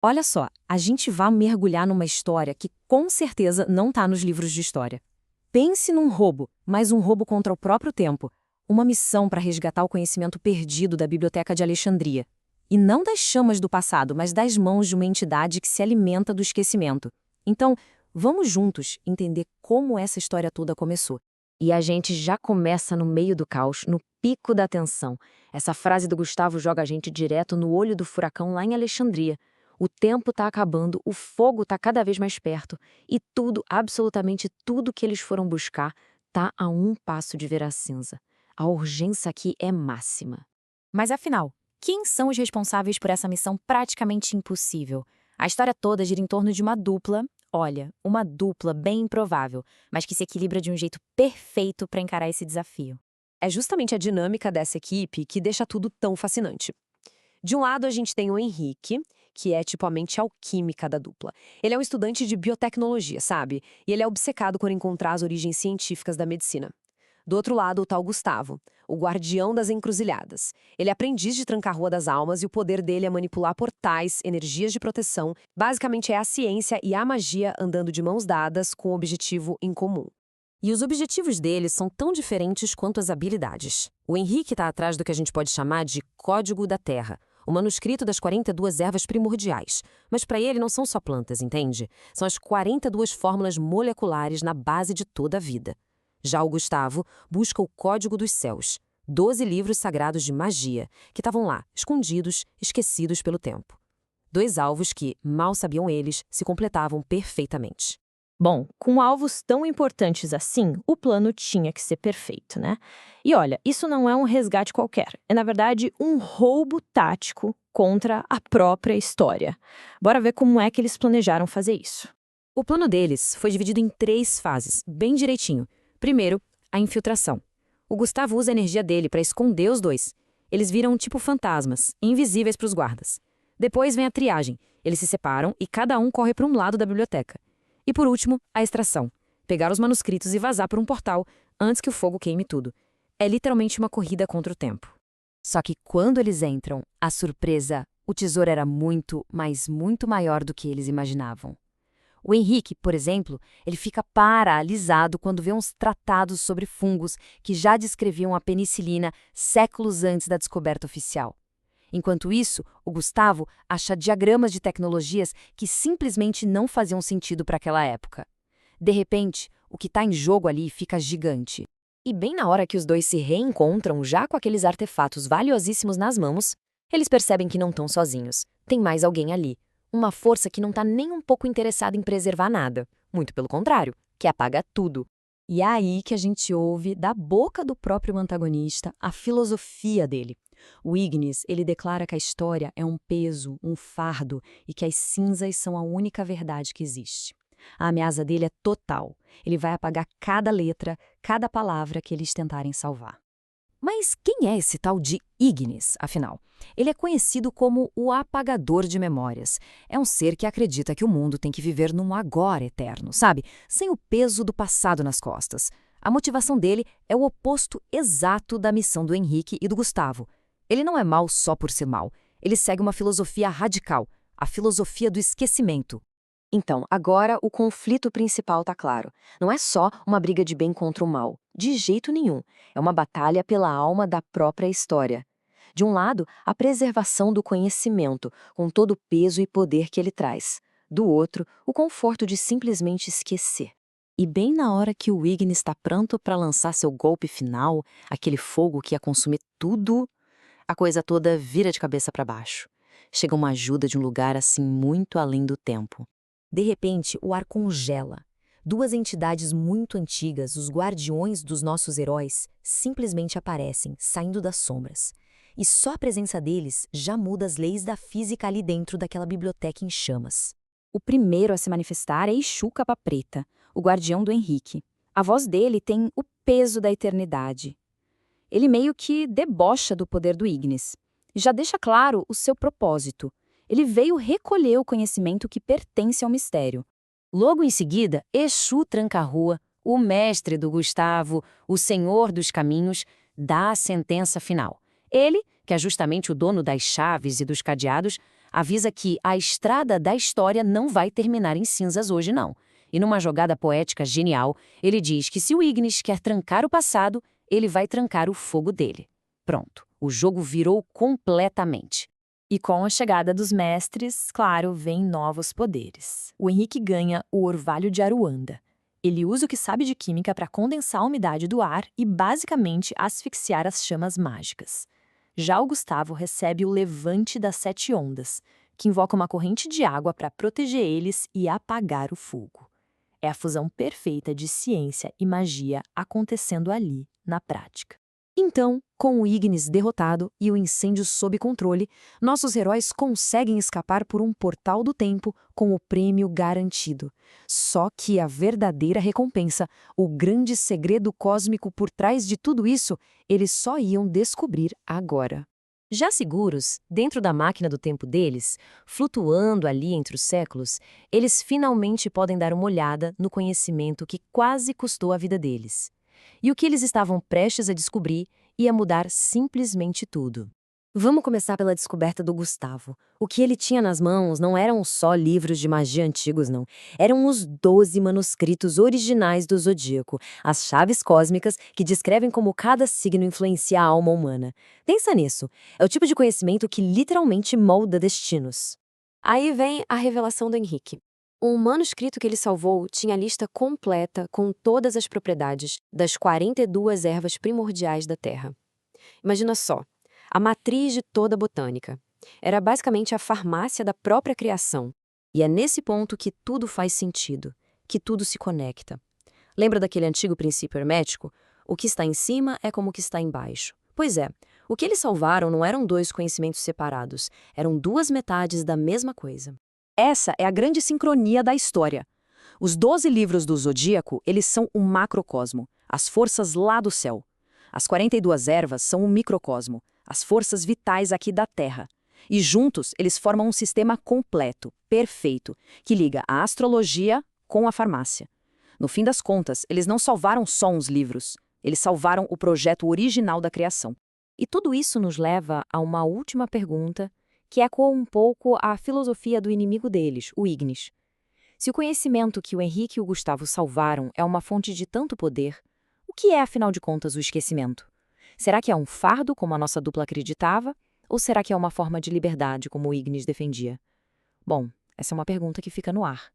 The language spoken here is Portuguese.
Olha só, a gente vai mergulhar numa história que com certeza não está nos livros de história. Pense num roubo, mas um roubo contra o próprio tempo. Uma missão para resgatar o conhecimento perdido da Biblioteca de Alexandria. E não das chamas do passado, mas das mãos de uma entidade que se alimenta do esquecimento. Então, vamos juntos entender como essa história toda começou. E a gente já começa no meio do caos, no pico da tensão. Essa frase do Gustavo joga a gente direto no olho do furacão lá em Alexandria. O tempo está acabando, o fogo está cada vez mais perto e tudo, absolutamente tudo que eles foram buscar, está a um passo de virar cinza. A urgência aqui é máxima. Mas afinal, quem são os responsáveis por essa missão praticamente impossível? A história toda gira em torno de uma dupla, olha, uma dupla bem improvável, mas que se equilibra de um jeito perfeito para encarar esse desafio. É justamente a dinâmica dessa equipe que deixa tudo tão fascinante. De um lado, a gente tem o Henrique, que é tipo a mente alquímica da dupla. Ele é um estudante de biotecnologia, sabe? E ele é obcecado por encontrar as origens científicas da medicina. Do outro lado, o tal Gustavo, o guardião das encruzilhadas. Ele é aprendiz de tranca-rua das almas e o poder dele é manipular portais, energias de proteção. Basicamente é a ciência e a magia andando de mãos dadas com um objetivo em comum. E os objetivos deles são tão diferentes quanto as habilidades. O Henrique está atrás do que a gente pode chamar de Código da Terra, o manuscrito das 42 ervas primordiais. Mas para ele não são só plantas, entende? São as 42 fórmulas moleculares na base de toda a vida. Já o Gustavo busca o Código dos Céus, 12 livros sagrados de magia, que estavam lá, escondidos, esquecidos pelo tempo. Dois alvos que, mal sabiam eles, se completavam perfeitamente. Bom, com alvos tão importantes assim, o plano tinha que ser perfeito, né? E olha, isso não é um resgate qualquer. É, na verdade, um roubo tático contra a própria história. Bora ver como é que eles planejaram fazer isso. O plano deles foi dividido em 3 fases, bem direitinho. Primeiro, a infiltração. O Gustavo usa a energia dele para esconder os dois. Eles viram tipo fantasmas, invisíveis para os guardas. Depois vem a triagem. Eles se separam e cada um corre para um lado da biblioteca. E por último, a extração. Pegar os manuscritos e vazar por um portal antes que o fogo queime tudo. É literalmente uma corrida contra o tempo. Só que quando eles entram, a surpresa, o tesouro era muito, mas muito maior do que eles imaginavam. O Henrique, por exemplo, ele fica paralisado quando vê uns tratados sobre fungos que já descreviam a penicilina séculos antes da descoberta oficial. Enquanto isso, o Gustavo acha diagramas de tecnologias que simplesmente não faziam sentido para aquela época. De repente, o que está em jogo ali fica gigante. E bem na hora que os dois se reencontram, já com aqueles artefatos valiosíssimos nas mãos, eles percebem que não estão sozinhos. Tem mais alguém ali. Uma força que não está nem um pouco interessada em preservar nada. Muito pelo contrário, que apaga tudo. E é aí que a gente ouve, da boca do próprio antagonista, a filosofia dele. O Ignis, ele declara que a história é um peso, um fardo, e que as cinzas são a única verdade que existe. A ameaça dele é total. Ele vai apagar cada letra, cada palavra que eles tentarem salvar. Mas quem é esse tal de Ignis, afinal? Ele é conhecido como o apagador de memórias. É um ser que acredita que o mundo tem que viver num agora eterno, sabe? Sem o peso do passado nas costas. A motivação dele é o oposto exato da missão do Henrique e do Gustavo. Ele não é mau só por ser mau. Ele segue uma filosofia radical, a filosofia do esquecimento. Então, agora o conflito principal está claro. Não é só uma briga de bem contra o mal. De jeito nenhum. É uma batalha pela alma da própria história. De um lado, a preservação do conhecimento, com todo o peso e poder que ele traz. Do outro, o conforto de simplesmente esquecer. E bem na hora que o Ignis está pronto para lançar seu golpe final, aquele fogo que ia consumir tudo, a coisa toda vira de cabeça para baixo. Chega uma ajuda de um lugar assim muito além do tempo. De repente, o ar congela. 2 entidades muito antigas, os guardiões dos nossos heróis, simplesmente aparecem, saindo das sombras. E só a presença deles já muda as leis da física ali dentro daquela biblioteca em chamas. O primeiro a se manifestar é Exu Capa Preta, o guardião do Henrique. A voz dele tem o peso da eternidade. Ele meio que debocha do poder do Ignis. Já deixa claro o seu propósito. Ele veio recolher o conhecimento que pertence ao mistério. Logo em seguida, Exu Tranca-Rua, o mestre do Gustavo, o senhor dos caminhos, dá a sentença final. Ele, que é justamente o dono das chaves e dos cadeados, Avisa que a estrada da história não vai terminar em cinzas hoje, não. E numa jogada poética genial, ele diz que se o Ignis quer trancar o passado, ele vai trancar o fogo dele. Pronto, o jogo virou completamente. E com a chegada dos mestres, claro, vem novos poderes. O Henrique ganha o Orvalho de Aruanda. Ele usa o que sabe de química para condensar a umidade do ar e basicamente asfixiar as chamas mágicas. Já o Gustavo recebe o Levante das Sete Ondas, que invoca uma corrente de água para proteger eles e apagar o fogo. É a fusão perfeita de ciência e magia acontecendo ali, na prática. Então, com o Ignis derrotado e o incêndio sob controle, nossos heróis conseguem escapar por um portal do tempo com o prêmio garantido. Só que a verdadeira recompensa, o grande segredo cósmico por trás de tudo isso, eles só iam descobrir agora. Já seguros, dentro da máquina do tempo deles, flutuando ali entre os séculos, eles finalmente podem dar uma olhada no conhecimento que quase custou a vida deles. E o que eles estavam prestes a descobrir ia mudar simplesmente tudo. Vamos começar pela descoberta do Gustavo. O que ele tinha nas mãos não eram só livros de magia antigos, não. Eram os 12 manuscritos originais do Zodíaco, as chaves cósmicas que descrevem como cada signo influencia a alma humana. Pensa nisso. É o tipo de conhecimento que literalmente molda destinos. Aí vem a revelação do Henrique. O manuscrito que ele salvou tinha a lista completa com todas as propriedades das 42 ervas primordiais da Terra. Imagina só. A matriz de toda a botânica. Era basicamente a farmácia da própria criação. E é nesse ponto que tudo faz sentido, que tudo se conecta. Lembra daquele antigo princípio hermético? O que está em cima é como o que está embaixo. Pois é, o que eles salvaram não eram dois conhecimentos separados, eram duas metades da mesma coisa. Essa é a grande sincronia da história. Os 12 livros do Zodíaco, eles são um macrocosmo, as forças lá do céu. As 42 ervas são um microcosmo, as forças vitais aqui da Terra. E juntos, eles formam um sistema completo, perfeito, que liga a astrologia com a farmácia. No fim das contas, eles não salvaram só uns livros, eles salvaram o projeto original da criação. E tudo isso nos leva a uma última pergunta, que ecoa um pouco a filosofia do inimigo deles, o Ignis. Se o conhecimento que o Henrique e o Gustavo salvaram é uma fonte de tanto poder, o que é, afinal de contas, o esquecimento? Será que é um fardo, como a nossa dupla acreditava? Ou será que é uma forma de liberdade, como o Ignis defendia? Bom, essa é uma pergunta que fica no ar.